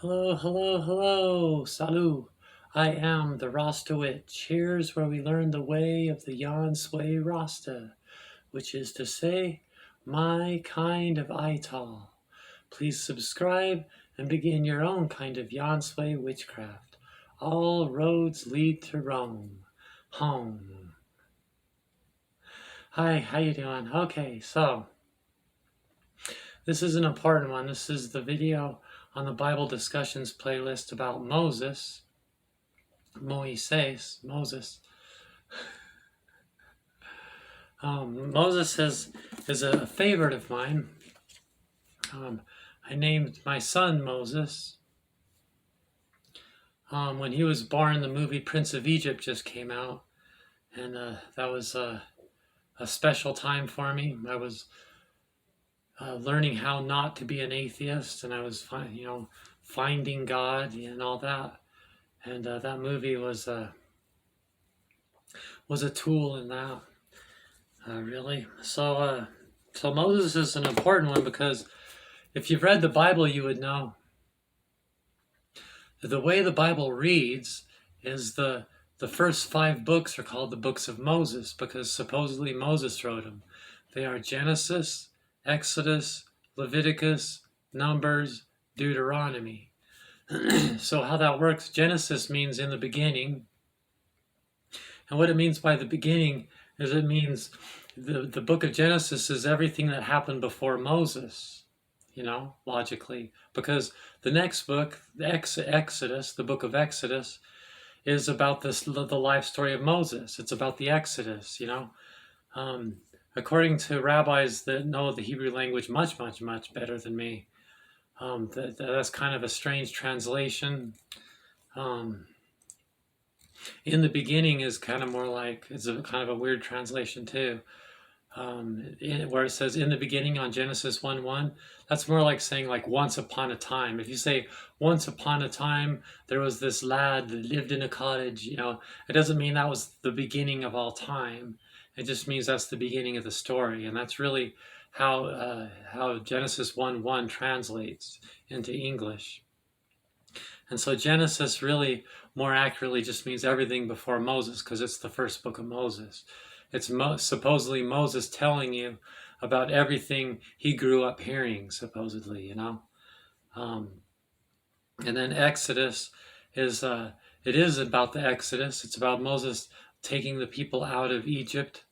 Hello, hello, hello, salut. I am the Rasta Witch. Here's where we learn the way of the Yan Sway Rasta, which is to say, my kind of Ital. Please subscribe and begin your own kind of Yan Sway witchcraft. All roads lead to Rome. Home. Hi, how you doing? Okay, so this is an important one. This is the video on the Bible discussions playlist about Moses. Moses. Moses is a favorite of mine. I named my son Moses. When he was born, the movie Prince of Egypt just came out, and that was a special time for me. I was learning how not to be an atheist, and I was finding God and all that. And that movie was a tool in that. Really. So Moses is an important one because if you've read the Bible, you would know the way the Bible reads is the first 5 books are called the books of Moses because supposedly Moses wrote them. They are Genesis, Exodus, Leviticus, Numbers, Deuteronomy. So how that works, Genesis means in the beginning. And what it means by the beginning is it means the book of Genesis is everything that happened before Moses, logically. Because the next book, Exodus, the book of Exodus, is about the life story of Moses. It's about the Exodus, According to rabbis that know the Hebrew language much, much, much better than me, that's kind of a strange translation. In the beginning is kind of more like, it's a kind of a weird translation too. Where it says in the beginning on Genesis 1:1, that's more like saying like once upon a time. If you say once upon a time there was this lad that lived in a cottage, it doesn't mean that was the beginning of all time. It just means that's the beginning of the story, and that's really how Genesis 1:1 translates into English. And so Genesis really more accurately just means everything before Moses because it's the first book of Moses. It's supposedly Moses telling you about everything he grew up hearing, supposedly, And then Exodus is, it is about the Exodus. It's about Moses taking the people out of Egypt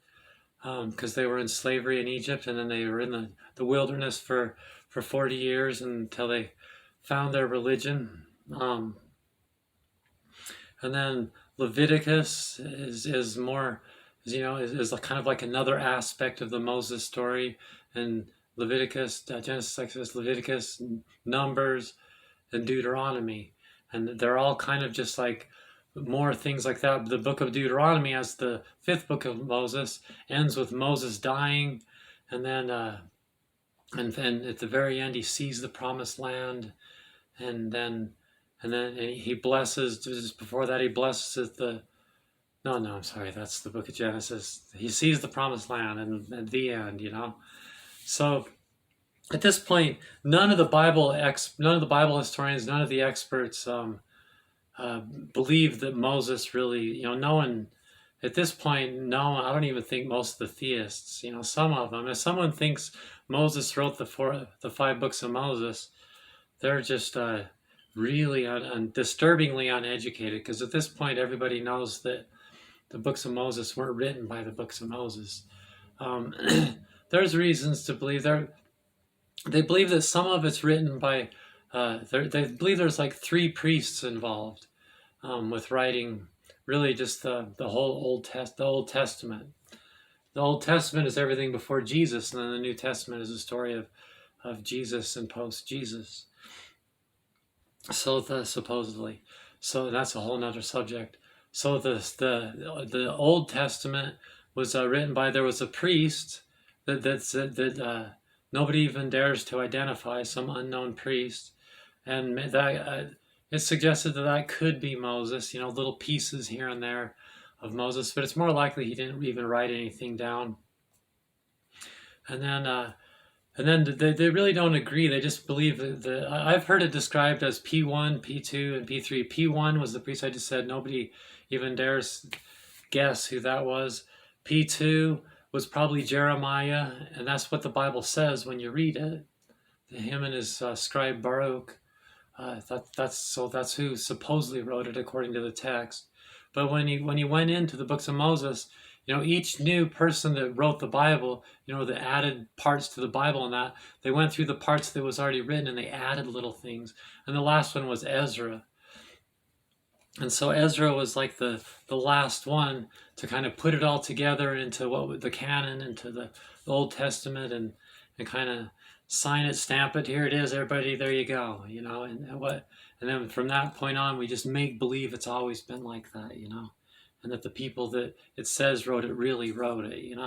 because they were in slavery in Egypt, and then they were in the wilderness for 40 years until they found their religion. And then Leviticus is more, is kind of like another aspect of the Moses story. And Leviticus, Genesis, Exodus, Leviticus, Numbers, and Deuteronomy. And they're all kind of just like more things like that. The book of Deuteronomy, as the 5th book of Moses, ends with Moses dying. And then and at the very end, he sees the promised land. And then he blesses, just before that, he blesses I'm sorry, that's the book of Genesis. He sees the promised land and at the end, So at this point, none of the Bible historians, none of the experts believe that Moses really, no one, at this point, no, I don't even think most of the theists, some of them, if someone thinks Moses wrote the 5 books of Moses, they're just really disturbingly uneducated, because at this point everybody knows that the books of Moses weren't written by the books of Moses. There's reasons to believe they believe that some of it's written by they believe there's like 3 priests involved with writing really just the Old Testament. The Old Testament is everything before Jesus, and then the New Testament is the story of Jesus and post Jesus. So supposedly, so that's a whole nother subject. So the Old Testament was written by, there was a priest that nobody even dares to identify, some unknown priest, and that it suggested that could be Moses. Little pieces here and there of Moses, but it's more likely he didn't even write anything down. And then And then they really don't agree. They just believe that I've heard it described as P1, P2, and P3. P1 was the priest I just said. Nobody even dares guess who that was. P2 was probably Jeremiah, and that's what the Bible says when you read it. Him and his scribe Baruch. That's who supposedly wrote it according to the text. But when he went into the books of Moses, each new person that wrote the Bible, that added parts to the Bible and that, they went through the parts that was already written and they added little things. And the last one was Ezra. And so Ezra was like the last one to kind of put it all together into the canon, into the Old Testament, and kind of sign it, stamp it. Here it is, everybody. There you go. And then from that point on, we just make believe it's always been like that. And that the people that it says wrote it really wrote it.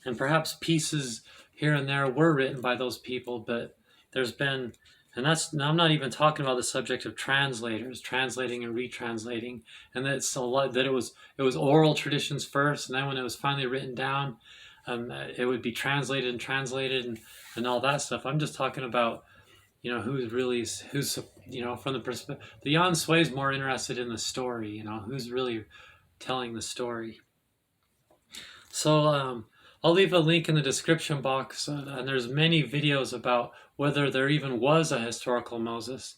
And perhaps pieces here and there were written by those people, but there's been. And I'm not even talking about the subject of translators, translating and retranslating, and that it's a lot that it was oral traditions first, and then when it was finally written down, it would be translated and all that stuff. I'm just talking about, who's from the perspective. The Jan Sway is more interested in the story, who's really telling the story. So I'll leave a link in the description box, and there's many videos about whether there even was a historical Moses.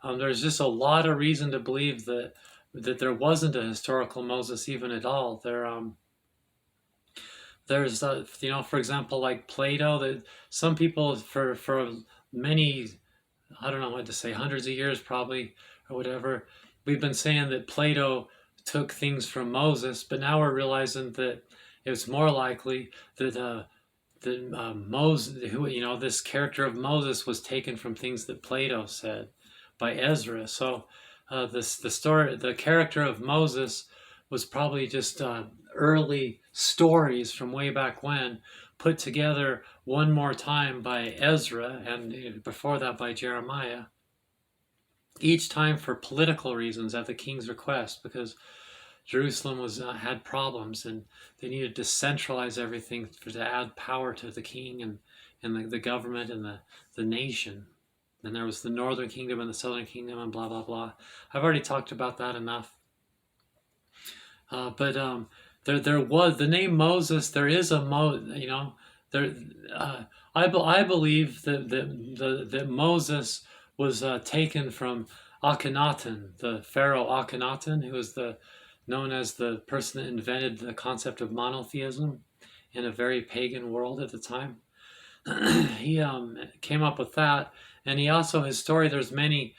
There's just a lot of reason to believe that there wasn't a historical Moses even at all. There's for example, like Plato, that some people for many, I don't know what to say, hundreds of years probably, or whatever, we've been saying that Plato took things from Moses, but now we're realizing that it's more likely that Moses, this character of Moses, was taken from things that Plato said by Ezra. So the character of Moses was probably just early stories from way back when, put together one more time by Ezra, and before that by Jeremiah. Each time for political reasons at the king's request, because Jerusalem had problems, and they needed to centralize everything to add power to the king and the government and the nation. And there was the northern kingdom and the southern kingdom and blah, blah, blah. I've already talked about that enough. But there was the name Moses. There is a I believe that Moses was taken from Akhenaten, the pharaoh Akhenaten, who was known as the person that invented the concept of monotheism in a very pagan world at the time. He came up with that, and he also, his story, there's many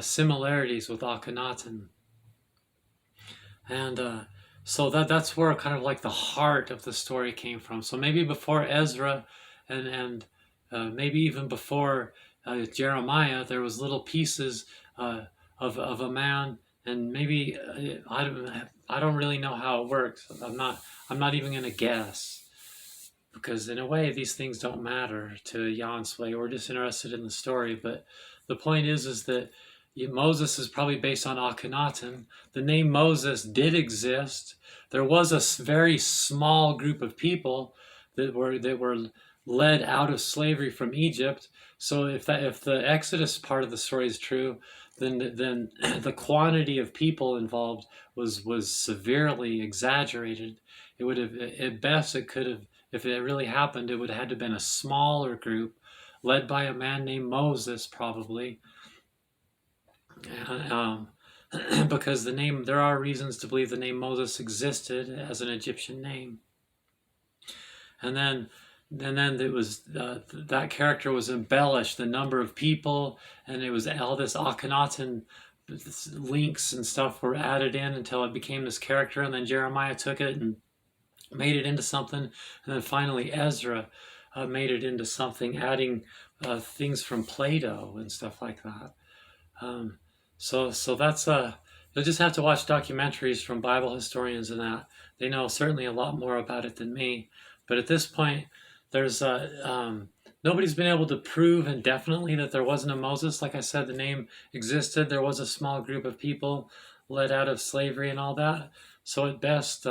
similarities with Akhenaten. And so that's where kind of like the heart of the story came from. So maybe before Ezra and maybe even before Jeremiah, there was little pieces of a man, and maybe I don't really know how it works. I'm not even gonna guess, because in a way these things don't matter to Jan Sway. We're just interested in the story. But the point is that Moses is probably based on Akhenaten. The name Moses did exist. There was a very small group of people that were led out of slavery from Egypt. So if the Exodus part of the story is true, then the quantity of people involved was severely exaggerated. It would have, at best, it could have, if it really happened, it would have had to have been a smaller group led by a man named Moses, probably. Because there are reasons to believe the name Moses existed as an Egyptian name. And then it was that character was embellished, the number of people, and it was all this Akhenaten links and stuff were added in until it became this character. And then Jeremiah took it and made it into something, and then finally Ezra made it into something, adding things from Plato and stuff like that. So that's you'll just have to watch documentaries from Bible historians and that. They know certainly a lot more about it than me. But at this point, there's nobody's been able to prove indefinitely that there wasn't a Moses. Like I said, the name existed. There was a small group of people led out of slavery and all that. So at best,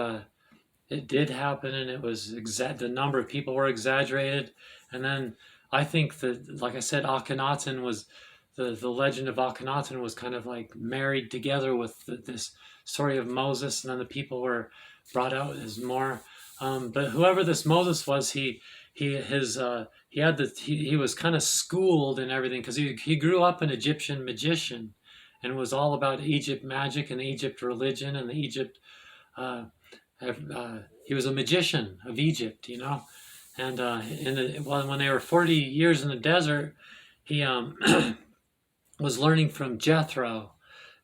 it did happen, and it was the number of people were exaggerated. And then I think that, like I said, Akhenaten was the legend of Akhenaten was kind of like married together with this story of Moses, and then the people were brought out as more. But whoever this Moses was, he was kind of schooled and everything because he grew up an Egyptian magician, and it was all about Egypt magic and the Egypt religion and the Egypt. Uh, he was a magician of Egypt, and when they were 40 years in the desert, he was learning from Jethro.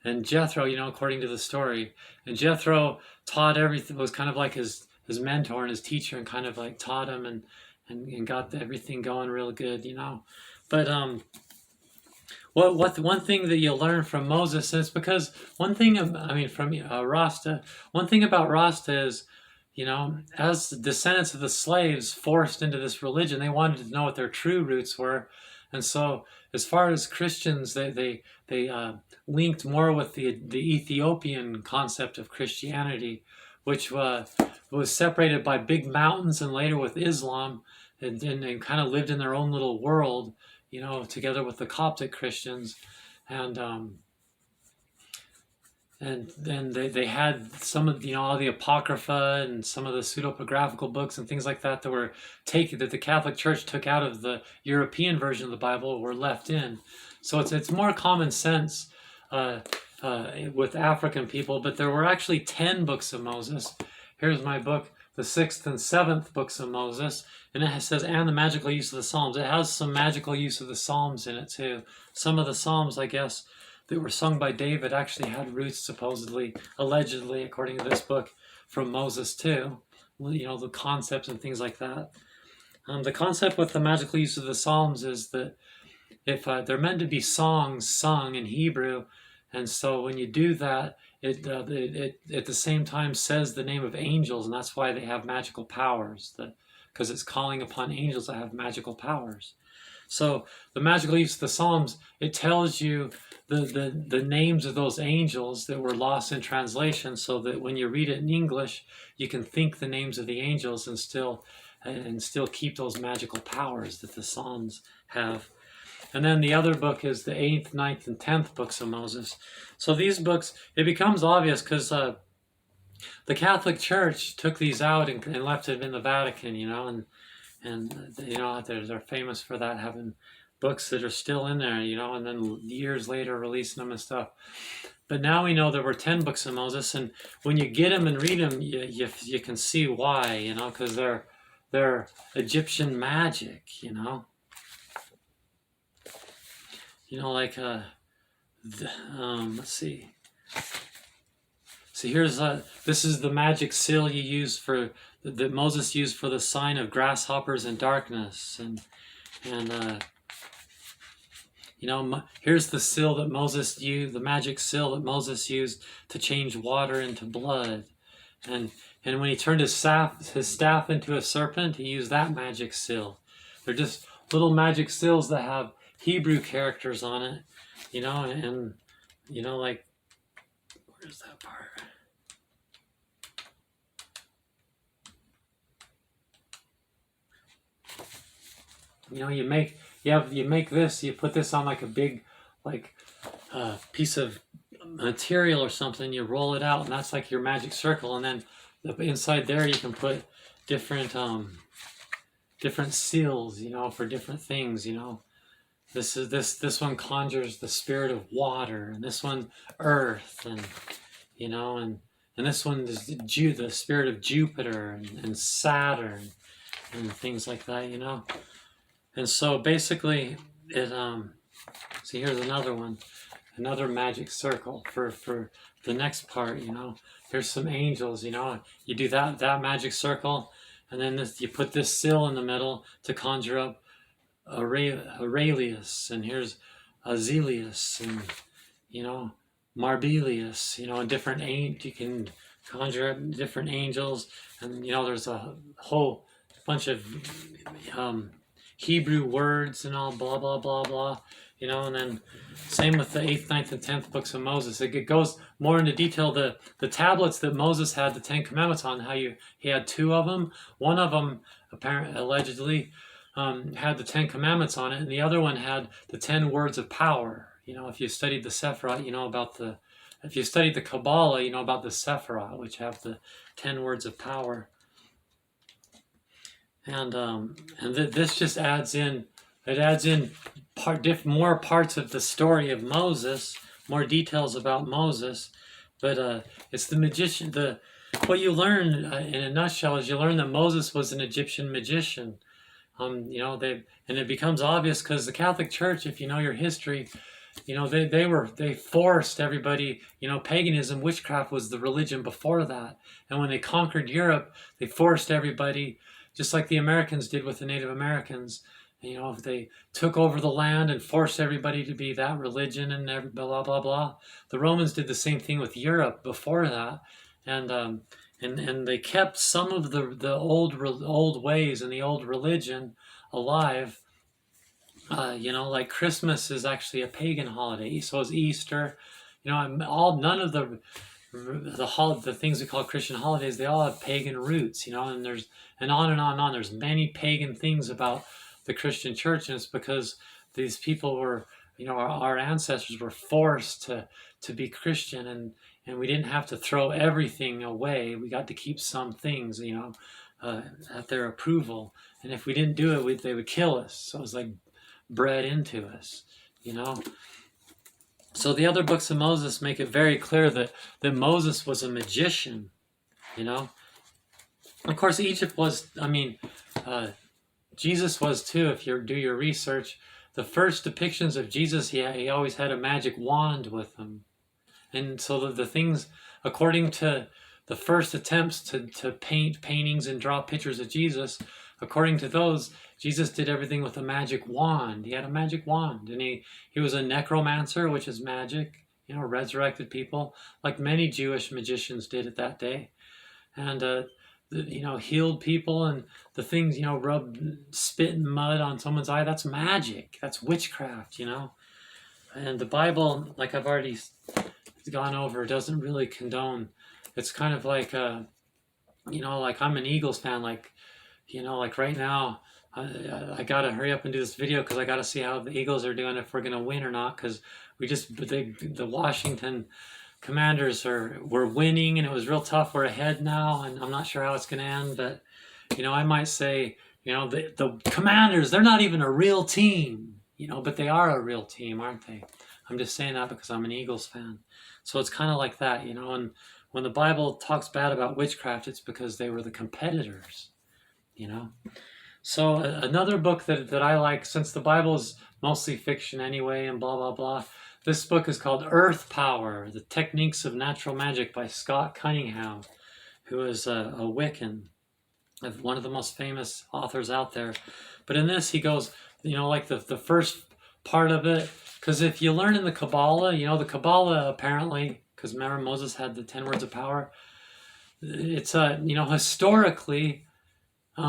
And Jethro, according to the story, and Jethro taught everything, was kind of like his mentor and his teacher, and kind of like taught him and got everything going real good, But what one thing that you learn from Moses is, because one thing, from Rasta, one thing about Rasta is, as the descendants of the slaves forced into this religion, they wanted to know what their true roots were. And so as far as Christians, they linked more with the Ethiopian concept of Christianity, which was separated by big mountains, and later with Islam, and kind of lived in their own little world, together with the Coptic Christians. And then they had some of all the Apocrypha and some of the pseudepigraphical books and things like that that the Catholic Church took out of the European version of the Bible were left in. So it's more common sense with African people. But there were actually 10 books of Moses. Here's my book, the 6th and 7th books of Moses, and it says, and the magical use of the Psalms. It has some magical use of the Psalms in it too. Some of the Psalms, I guess, that were sung by David actually had roots, supposedly, allegedly, according to this book, from Moses too. The concepts and things like that. The concept with the magical use of the Psalms is that if they're meant to be songs sung in Hebrew, and so when you do that, it at the same time says the name of angels, and that's why they have magical powers, because it's calling upon angels that have magical powers. So the magical use of the Psalms, it tells you the names of those angels that were lost in translation, so that when you read it in English, you can think the names of the angels and still keep those magical powers that the Psalms have. And then the other book is the 8th, 9th, and 10th books of Moses. So these books, it becomes obvious because the Catholic Church took these out and left it in the Vatican, and they're famous for that, having books that are still in there, and then years later releasing them and stuff. But now we know there were 10 books of Moses, and when you get them and read them, you can see why, because they're Egyptian magic, let's see. So here's this is the magic seal you use that Moses used for the sign of grasshoppers and darkness, and here's the seal that Moses used, the magic seal that Moses used to change water into blood, and when he turned his staff into a serpent, he used that magic seal. They're just little magic seals that have Hebrew characters on it, and like, where's that part? You make this, you put this on like a big, piece of material or something, you roll it out, and that's like your magic circle, and then inside there you can put different seals, for different things, This one conjures the spirit of water, and this one earth, and this one is the spirit of Jupiter and Saturn and things like that, And so basically it see, here's another one, another magic circle for the next part, Here's some angels, You do that magic circle, and then you put this seal in the middle to conjure up Aurelius, and here's Azelius, and Marbelius, different you can conjure up different angels, and there's a whole bunch of Hebrew words and all, blah blah blah blah, and then same with the 8th, 9th, and 10th books of Moses. It goes more into detail. The tablets that Moses had the 10 Commandments on, how he had 2 of them. One of them, apparently, allegedly, had the 10 Commandments on it, and the other one had the 10 words of power. If you studied the Sephirot, if you studied the Kabbalah, you know about the Sephirot, which have the 10 words of power. And this just adds in, more parts of the story of Moses, more details about Moses. But it's the magician. What you learn in a nutshell is you learn that Moses was an Egyptian magician. And it becomes obvious because the Catholic Church, if you know your history, they forced everybody. Paganism, witchcraft was the religion before that. And when they conquered Europe, they forced everybody, just like the Americans did with the Native Americans. They took over the land and forced everybody to be that religion and blah, blah, blah. The Romans did the same thing with Europe before that. And they kept some of the old ways and the old religion alive. Like Christmas is actually a pagan holiday. So is Easter. None of the things we call Christian holidays, they all have pagan roots. And on and on and on. There's many pagan things about the Christian church, and it's because these people were, our ancestors were forced to be Christian, and we didn't have to throw everything away. We got to keep some things, at their approval. And if we didn't do it, they would kill us. So it was like bred into us, So the other books of Moses make it very clear that Moses was a magician, Of course, Egypt was, Jesus was too, if you do your research. The first depictions of Jesus, he always had a magic wand with him. And so the things, according to the first attempts to paint paintings and draw pictures of Jesus, according to those, Jesus did everything with a magic wand. He had a magic wand, and he was a necromancer, which is magic, resurrected people, like many Jewish magicians did at that day. And healed people, and the things, rub spit and mud on someone's eye, that's magic, that's witchcraft, And the Bible, like I've already gone over, doesn't really condone. It's kind of like, like I'm an Eagles fan, like right now, I gotta hurry up and do this video because I gotta see how the Eagles are doing, if we're gonna win or not, because the Washington Commanders were winning, and it was real tough. We're ahead now, and I'm not sure how it's going to end, but I might say, the Commanders, they're not even a real team, but they are a real team, aren't they? I'm just saying that because I'm an Eagles fan. So it's kind of like that, and when the Bible talks bad about witchcraft, it's because they were the competitors, So another book that I like, since the Bible is mostly fiction anyway, and blah, blah, blah, this book is called Earth Power, The Techniques of Natural Magic by Scott Cunningham, who is a Wiccan, one of the most famous authors out there. But in this, he goes, like the first part of it, because if you learn in the Kabbalah, the Kabbalah apparently, because remember Moses had the 10 words of power, it's, historically,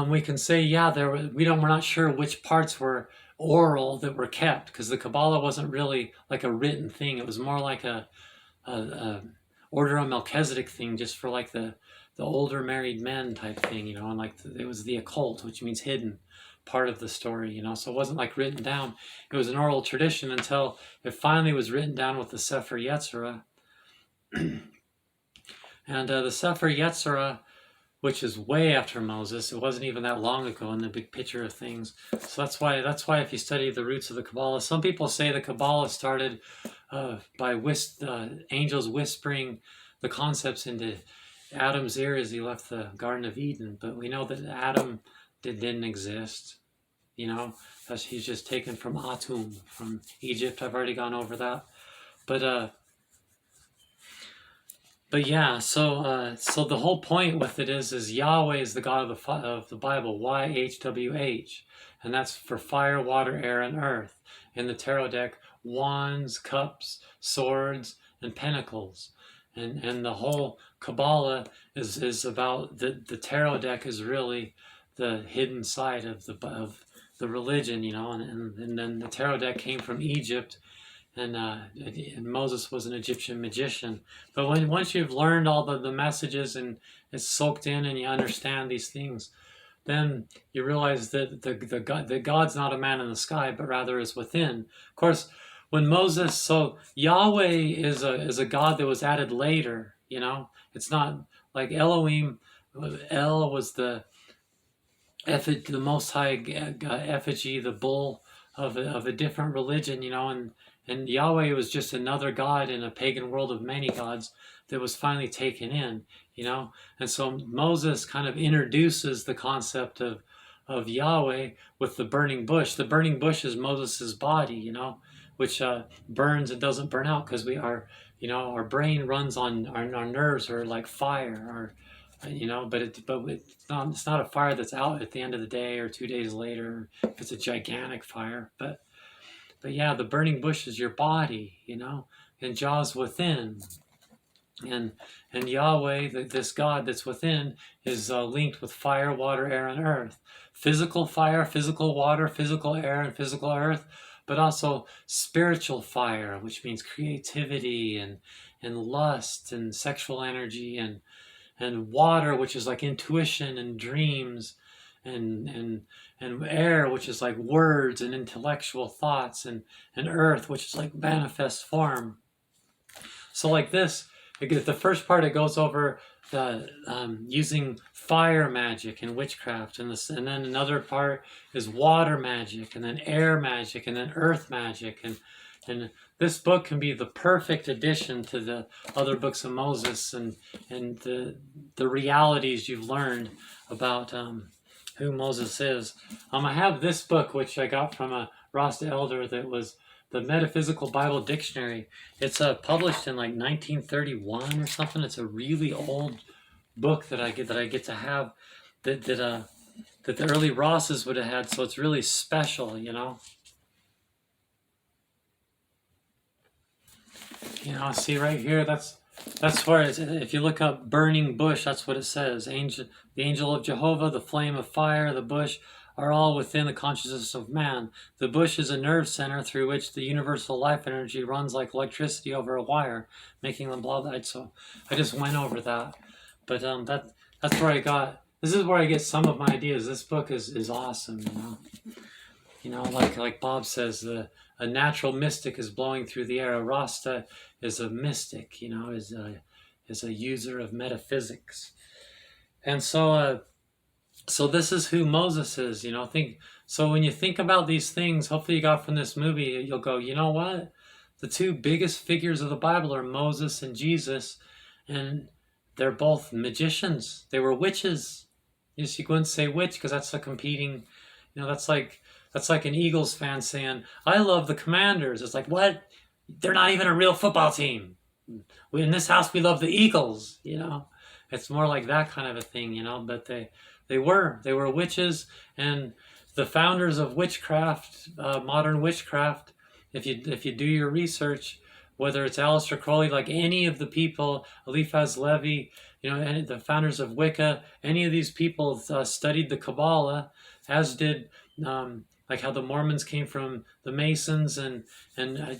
we can say, we're not sure which parts were oral that were kept, because the Kabbalah wasn't really like a written thing. It was more like a order of Melchizedek thing, just for like the older married men type thing, and like it was the occult, which means hidden part of the story, so it wasn't like written down. It was an oral tradition until it finally was written down with the Sefer Yetzirah. And the Sefer Yetzirah, which is way after Moses, it wasn't even that long ago in the big picture of things. So that's why if you study the roots of the Kabbalah, some people say the Kabbalah started by angels whispering the concepts into Adam's ear as he left the Garden of Eden. But we know that Adam didn't exist. He's just taken from Atum, from Egypt. I've already gone over that. But yeah, so the whole point with it is Yahweh is the God of the Bible, YHWH, and that's for fire, water, air, and earth. In the tarot deck, wands, cups, swords, and pentacles, and the whole Kabbalah is about the tarot deck is really the hidden side of the religion, and then the tarot deck came from Egypt. And Moses was an Egyptian magician. But once you've learned all the messages and it's soaked in and you understand these things, then you realize that that God's not a man in the sky, but rather is within. Of course, when Moses, so Yahweh is a God that was added later. You know, it's not like Elohim. El was the Most High effigy, the bull of a different religion. You know, and Yahweh was just another god in a pagan world of many gods that was finally taken in. You know, and so Moses kind of introduces the concept of Yahweh with the burning bush. The burning bush is Moses's body, you know, which burns and doesn't burn out because we are, you know, our brain runs on our nerves are like fire, or you know, but it's not a fire that's out at the end of the day or 2 days later if it's a gigantic fire. But yeah, the burning bush is your body, you know, and Jah's within. And Yahweh, this God that's within, is linked with fire, water, air, and earth. Physical fire, physical water, physical air, and physical earth, but also spiritual fire, which means creativity and lust and sexual energy, and water, which is like intuition and dreams, and air, which is like words and intellectual thoughts, and earth, which is like manifest form. So like this, the first part, it goes over the using fire magic and witchcraft, and then another part is water magic, and then air magic, and then earth magic, and this book can be the perfect addition to the other books of Moses, and the realities you've learned about who Moses is. I have this book, which I got from a Rasta elder, that was the Metaphysical Bible Dictionary. It's published in like 1931 or something. It's a really old book that I get to have, that the early Rosses would have had. So it's really special, you know. You know, see right here. That's where it's, if you look up burning bush, that's what it says. The angel of Jehovah, the flame of fire, the bush, are all within the consciousness of man. The bush is a nerve center through which the universal life energy runs like electricity over a wire, making them blah blah. So I just went over that, but that's where I got. This is where I get some of my ideas. This book is awesome, you know. You know, like Bob says, a natural mystic is blowing through the air. A Rasta is a mystic, you know, is a user of metaphysics, and so this is who Moses is, you know. So when you think about these things, hopefully you got from this movie, you'll go, you know what? The two biggest figures of the Bible are Moses and Jesus, and they're both magicians. They were witches. You couldn't say witch because that's a competing, you know, that's like an Eagles fan saying, I love the Commanders. It's like, what? They're not even a real football team. In this house, we love the Eagles, you know. It's more like that kind of a thing, you know, but they were witches, and the founders of witchcraft, modern witchcraft. If you do your research, whether it's Aleister Crowley, like any of the people, Eliphaz Levi, you know, any the founders of Wicca, any of these people studied the Kabbalah, as did like how the Mormons came from the Masons, and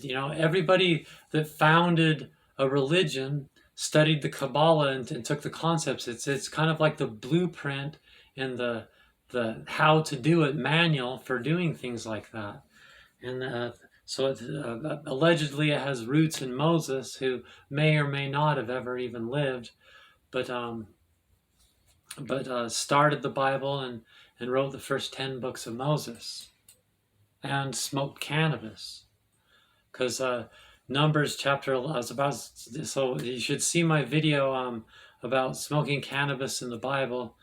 you know, everybody that founded a religion studied the Kabbalah and took the concepts. It's kind of like the blueprint and the how to do it manual for doing things like that. And so allegedly it has roots in Moses, who may or may not have ever even lived, but started the Bible and wrote the first 10 books of Moses, and smoked cannabis. Because Numbers chapter 11 is about, so you should see my video about smoking cannabis in the Bible,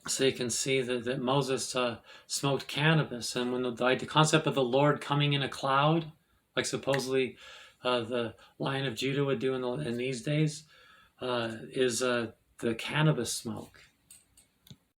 so you can see that Moses smoked cannabis. And when the concept of the Lord coming in a cloud, like supposedly the Lion of Judah would do in these days, is the cannabis smoke.